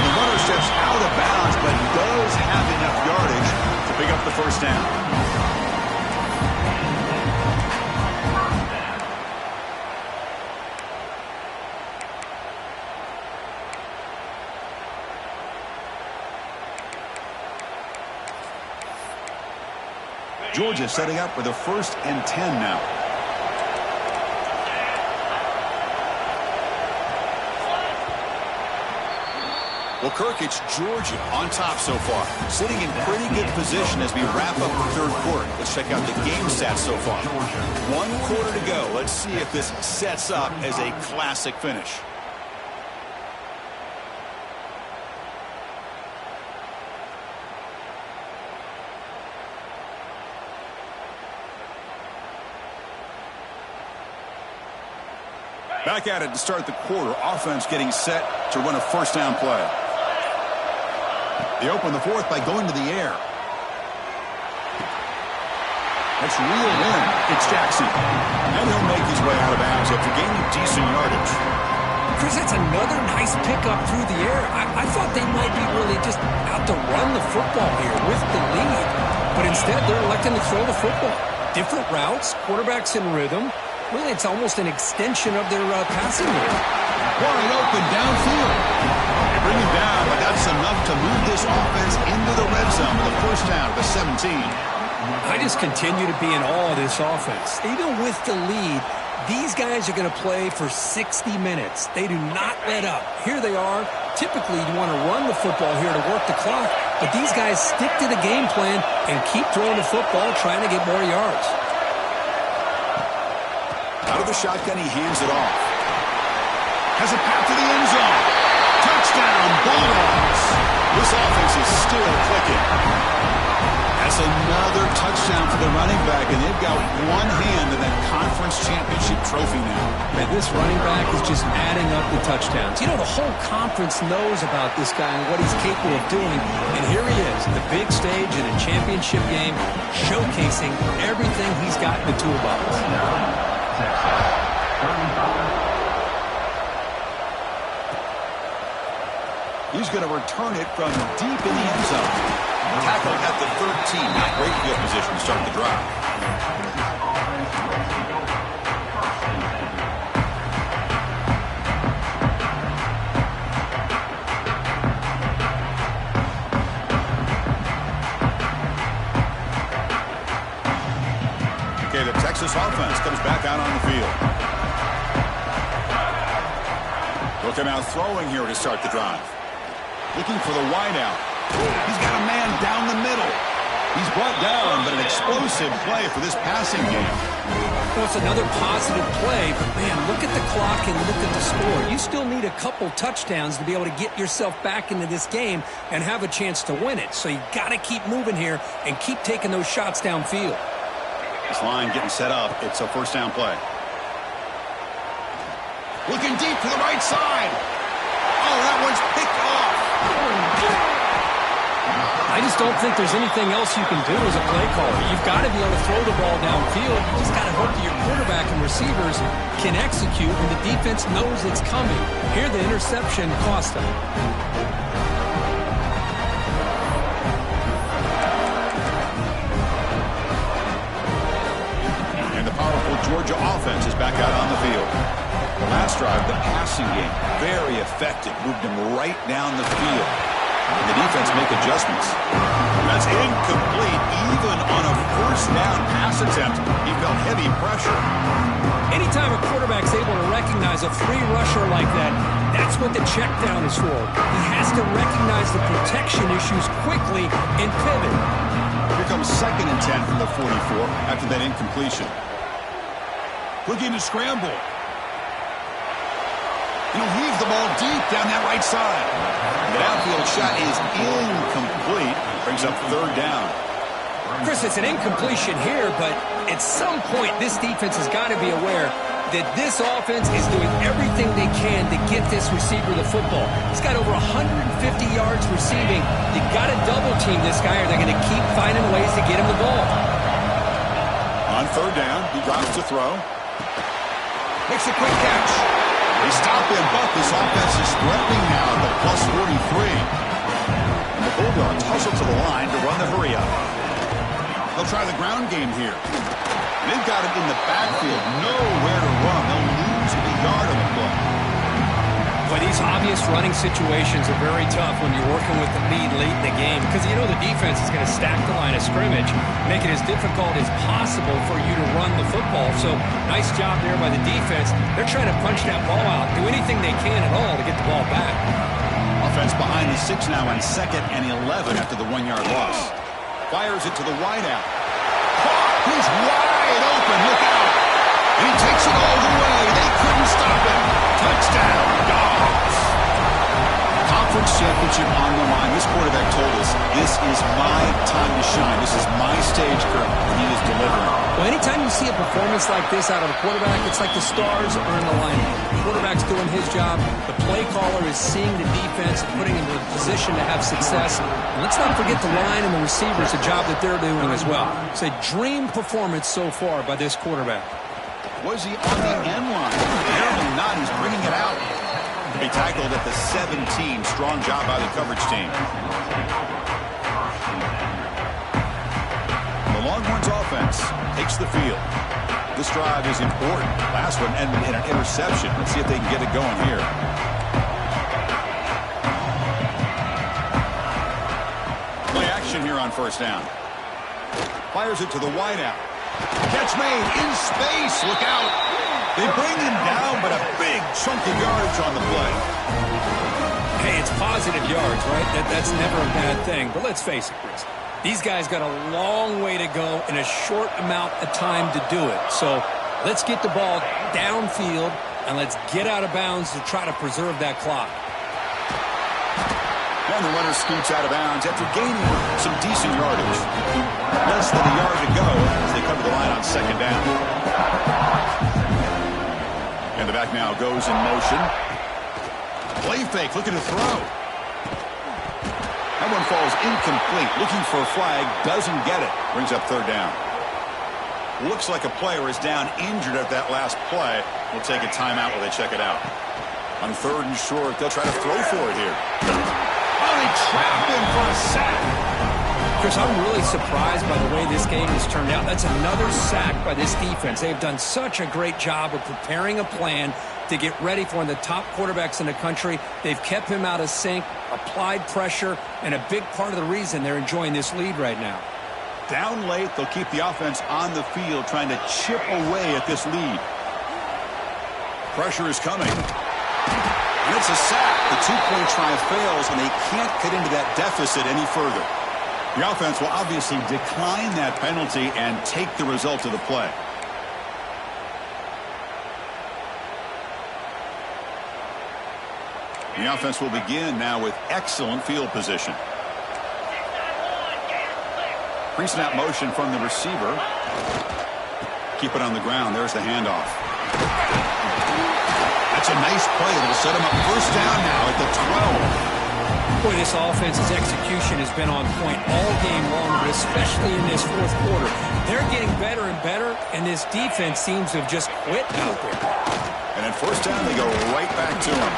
The runner steps out of bounds, but does have enough yardage to pick up the first down. Georgia setting up for the 1st and 10 now. Well, Kirk, it's Georgia on top so far. Sitting in pretty good position as we wrap up the third quarter. Let's check out the game stats so far. 1 quarter to go. Let's see if this sets up as a classic finish. Back at it to start the quarter. Offense getting set to run a first down play. They open the fourth by going to the air. That's reeled in. It's Jackson. And he'll make his way out of bounds after gaining decent yardage. Chris, that's another nice pickup through the air. I thought they might be really just out to run the football here with the lead. But instead, they're electing to throw the football. Different routes, quarterbacks in rhythm. Really, it's almost an extension of their passing game. Wide open downfield. They bring him down, but that's enough to move this offense into the red zone with a first down at the 17. I just continue to be in awe of this offense. Even with the lead, these guys are going to play for 60 minutes. They do not let up. Here they are. Typically, you want to run the football here to work the clock, but these guys stick to the game plan and keep throwing the football, trying to get more yards. Out of the shotgun, he hands it off. Has a path to the end zone. Touchdown, Bulldogs. This offense is still clicking. That's another touchdown for the running back, and they've got one hand in that conference championship trophy now. And this running back is just adding up the touchdowns. You know, the whole conference knows about this guy and what he's capable of doing. And here he is, the big stage in a championship game, showcasing everything he's got in the toolbox. He's going to return it from deep in the end zone. Tackle at the 13. Not great field position to start the drive. back out on the field. Looking out throwing here to start the drive. Looking for the wideout. He's got a man down the middle. He's brought down, but an explosive play for this passing game. Well, it's another positive play, but man, look at the clock and look at the score. You still need a couple touchdowns to be able to get yourself back into this game and have a chance to win it. So you got to keep moving here and keep taking those shots downfield. This line getting set up. It's a first down play. Looking deep to the right side. Oh, that one's picked off. I just don't think there's anything else you can do as a play caller. You've got to be able to throw the ball downfield. You just got to hope that your quarterback and receivers can execute when the defense knows it's coming. Here, the interception cost them. And the powerful Georgia offense is back out on the field. The last drive, the passing game, very effective. Moved him right down the field. And the defense make adjustments. That's incomplete. Even on a first down pass attempt, he felt heavy pressure. Anytime a quarterback's able to recognize a free rusher like that, that's what the check down is for. He has to recognize the protection issues quickly and pivot. Here comes 2nd and 10 from the 44 after that incompletion. Looking to scramble. He'll heave the ball deep down that right side. The downfield shot is incomplete. Brings up 3rd down. Chris, it's an incompletion here, but at some point this defense has got to be aware that this offense is doing everything they can to get this receiver the football. He's got over 150 yards receiving. You got to double team this guy or they're going to keep finding ways to get him the ball. On 3rd down, he drops to throw. Makes a quick catch. They stop him, but this offense is threatening now at the plus 43. And the Bulldogs hustle to the line to run the hurry up. They'll try the ground game here. They've got him in the backfield, nowhere to run. They'll lose a yard on the play. But these obvious running situations are very tough when you're working with the lead late in the game because you know the defense is going to stack the line of scrimmage, make it as difficult as possible for you to run the football. So nice job there by the defense. They're trying to punch that ball out, do anything they can at all to get the ball back. Offense behind the 6 now on 2nd and 11 after the 1-yard loss. Fires it to the wideout. He's wide open. Look out. And he takes it all the way. They couldn't stop him. Touchdown, Dogs. Conference championship on the line. This quarterback told us, this is my time to shine. This is my stage, Kirk, and he is delivering. Well, anytime you see a performance like this out of a quarterback, it's like the stars are in alignment. The quarterback's doing his job. The play caller is seeing the defense and putting him in a position to have success. And let's not forget the line and the receivers, the job that they're doing as well. It's a dream performance so far by this quarterback. Was he on the end line? Apparently not. He's bringing it out. He tackled at the 17. Strong job by the coverage team. The Longhorns offense takes the field. This drive is important. Last one ended in an interception. Let's see if they can get it going here. Play action here on 1st down. Fires it to the wideout. Catch made in space. Look out. They bring him down, but a big chunk of yardage on the play. Hey, it's positive yards, right? That's never a bad thing. But let's face it, Chris. These guys got a long way to go in a short amount of time to do it. So let's get the ball downfield, and let's get out of bounds to try to preserve that clock. And the runner scoots out of bounds after gaining some decent yardage. Less than a yard to go as they cover the line on 2nd down. And the back now goes in motion. Play fake, looking to throw. That one falls incomplete. Looking for a flag, doesn't get it. Brings up 3rd down. Looks like a player is down injured at that last play. We'll take a timeout while they check it out. On 3rd and short, they'll try to throw for it here. Oh, they trap him for a sack. Chris, I'm really surprised by the way this game has turned out. That's another sack by this defense. They've done such a great job of preparing a plan to get ready for one of the top quarterbacks in the country. They've kept him out of sync, applied pressure, and a big part of the reason they're enjoying this lead right now. Down late, they'll keep the offense on the field trying to chip away at this lead. Pressure is coming. And it's a sack. The two-point try fails, and they can't get into that deficit any further. The offense will obviously decline that penalty and take the result of the play. The offense will begin now with excellent field position. Pre-snap motion from the receiver. Keep it on the ground. There's the handoff. That's a nice play. That'll set him up first down now at the 12. Boy, this offense's execution has been on point all game long, but especially in this fourth quarter. They're getting better and better, and this defense seems to have just quit out there. And at first down, they go right back to him.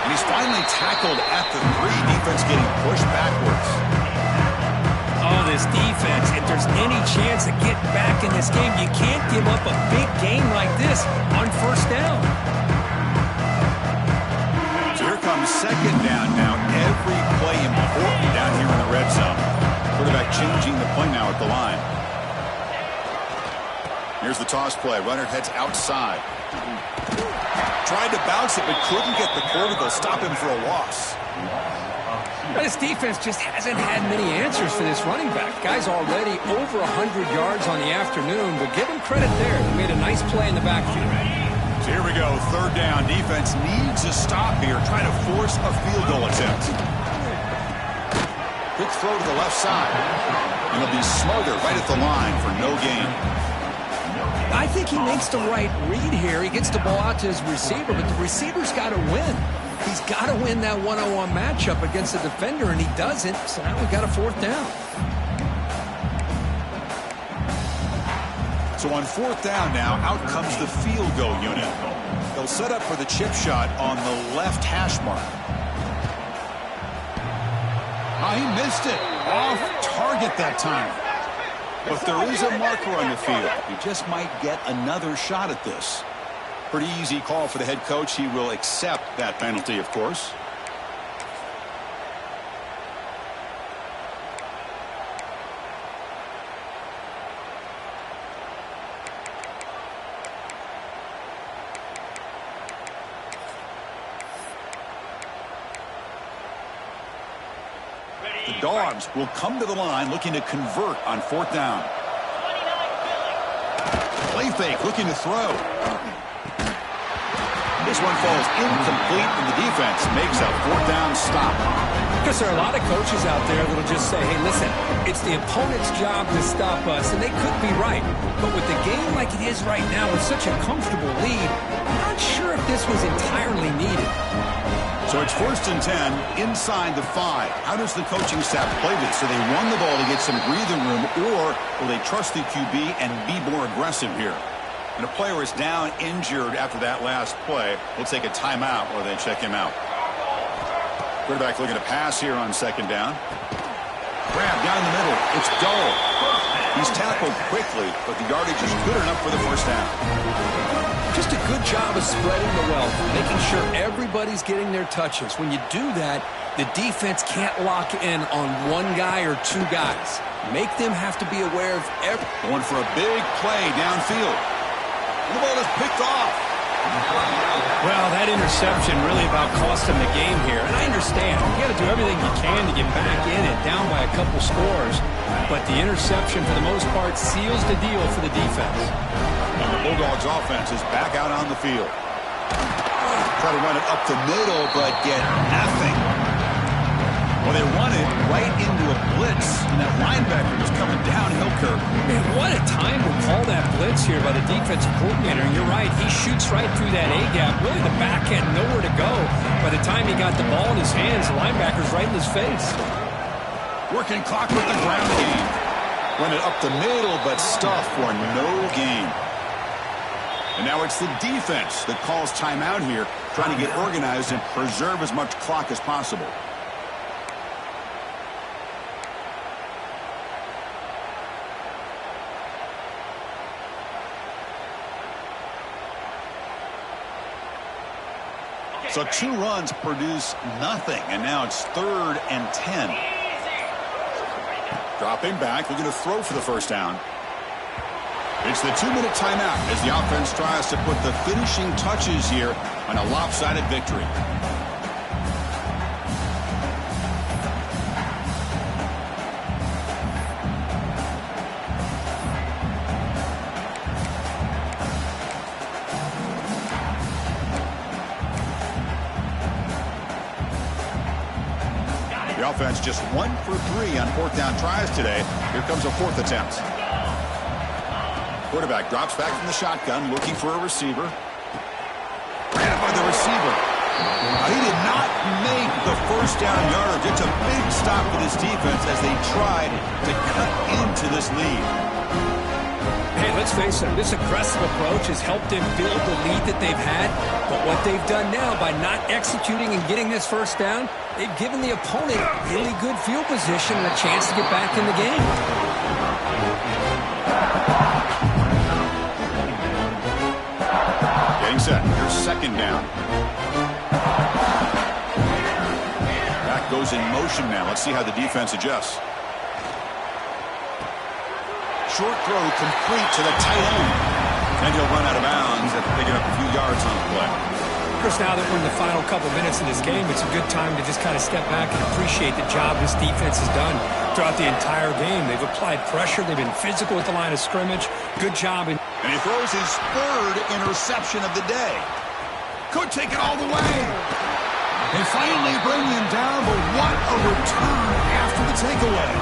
And he's finally tackled at the 3. Defense getting pushed backwards. Oh, this defense, if there's any chance of getting back in this game, you can't give up a big game like this on first down. So here comes second down now. Every play important down here in the red zone. Quarterback changing the play now at the line. Here's the toss play. Runner heads outside. Tried to bounce it, but couldn't get the quarter. They'll stop him for a loss. This defense just hasn't had many answers for this running back. Guy's already over 100 yards on the afternoon, but give him credit there. He made a nice play in the backfield. So here we go, third down. Defense needs a stop here, trying to force a field goal attempt. Quick throw to the left side. And it'll be Smoother right at the line for no gain. I think he makes the right read here. He gets the ball out to his receiver, but the receiver's got to win. He's got to win that one-on-one matchup against the defender, and he doesn't. So now we've got a fourth down. So on fourth down now, out comes the field goal unit. They'll set up for the chip shot on the left hash mark. Oh, he missed it. Off target that time. But there is a marker on the field. He just might get another shot at this. Pretty easy call for the head coach. He will accept that penalty, of course. The Dogs will come to the line looking to convert on fourth down. Play fake, looking to throw. This one falls incomplete, and the defense makes a fourth down stop. Because there are a lot of coaches out there that will just say, hey, listen, it's the opponent's job to stop us, and they could be right. But with the game like it is right now with such a comfortable lead, I'm not sure if this was entirely needed. So it's 1st and 10 inside the 5. How does the coaching staff play this? So they run the ball to get some breathing room, or will they trust the QB and be more aggressive here? And a player is down injured after that last play. We'll take a timeout while they check him out. Quarterback looking to pass here on second down. Grab down the middle. It's Dull. He's tackled quickly, but the yardage is good enough for the first down. Just a good job of spreading the wealth, making sure everybody's getting their touches. When you do that, the defense can't lock in on one guy or two guys. Make them have to be aware of every... Going for a big play downfield. The ball is picked off. Well, that interception really about cost him the game here. And I understand. You got to do everything you can to get back in it, down by a couple scores. But the interception, for the most part, seals the deal for the defense. And the Bulldogs offense is back out on the field. Try to run it up the middle, but get nothing. Well, they run it right into a blitz, and that linebacker was coming downhill curve. Man, what a time to call that blitz here by the defensive coordinator. And you're right, he shoots right through that A-gap. Really, the back end, nowhere to go. By the time he got the ball in his hands, the linebacker's right in his face. Working clock with the ground game. Run it up the middle, but stuff for no gain. And now it's the defense that calls timeout here, trying to get organized and preserve as much clock as possible. So 2 runs produce nothing, and now it's 3rd and 10. Dropping back, looking to throw for the first down. It's the 2-minute timeout as the offense tries to put the finishing touches here on a lopsided victory. The offense just 1 for 3 on 4th down tries today. Here comes a 4th attempt. Quarterback drops back from the shotgun, looking for a receiver. Grabbed by the receiver. He did not make the first down yardage. It's a big stop for this defense as they tried to cut into this lead. Hey, let's face it, this aggressive approach has helped them build the lead that they've had. But what they've done now by not executing and getting this first down, they've given the opponent really good field position and a chance to get back in the game. Getting set. Here's 2nd down. Back goes in motion now. Let's see how the defense adjusts. Short throw complete to the tight end. And he'll run out of bounds after picking up a few yards on the play. Chris, now that we're in the final couple minutes of this game, it's a good time to just kind of step back and appreciate the job this defense has done throughout the entire game. They've applied pressure. They've been physical at the line of scrimmage. Good job. And he throws his 3rd interception of the day. Could take it all the way. They finally bring him down, but what a return after the takeaway.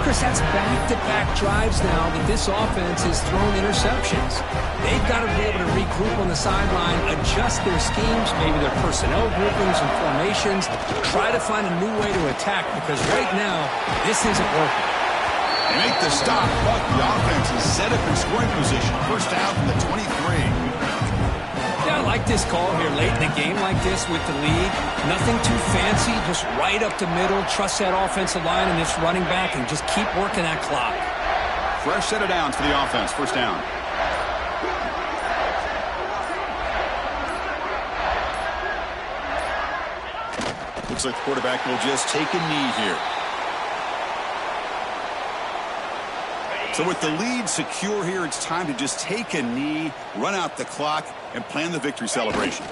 Chris, that's back-to-back drives now that this offense has thrown interceptions. They've got to be able to regroup on the sideline, adjust their schemes, maybe their personnel groupings and formations, try to find a new way to attack because right now, this isn't working. They make the stop, but the offense is set up in scoring position. First down from the 23. Yeah, I like this call here late in the game like this with the lead. Nothing too fancy, just right up the middle. Trust that offensive line and this running back and just keep working that clock. Fresh set of downs for the offense. First down. Looks like the quarterback will just take a knee here. So with the lead secure here, it's time to just take a knee, run out the clock, and plan the victory celebration.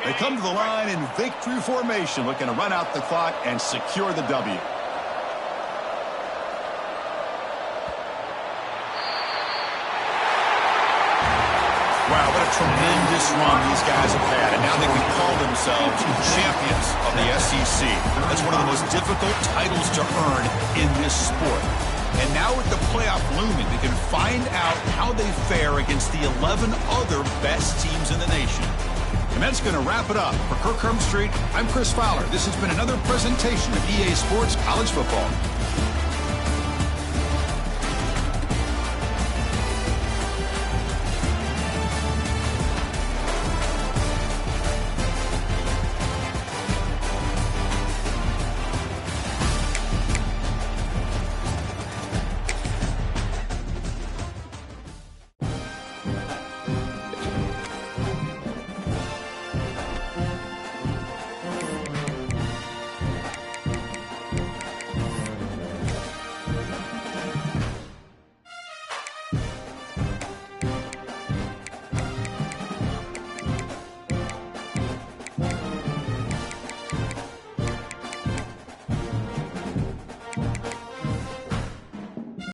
They come to the line in victory formation, looking to run out the clock and secure the W. Wow, what a tremendous run these guys have had, and now they can call themselves champions of the SEC. That's one of the most difficult titles to earn in this sport. And now with the playoff looming, they can find out how they fare against the 11 other best teams in the nation. And that's going to wrap it up. For Kirk Street, I'm Chris Fowler. This has been another presentation of EA Sports College Football.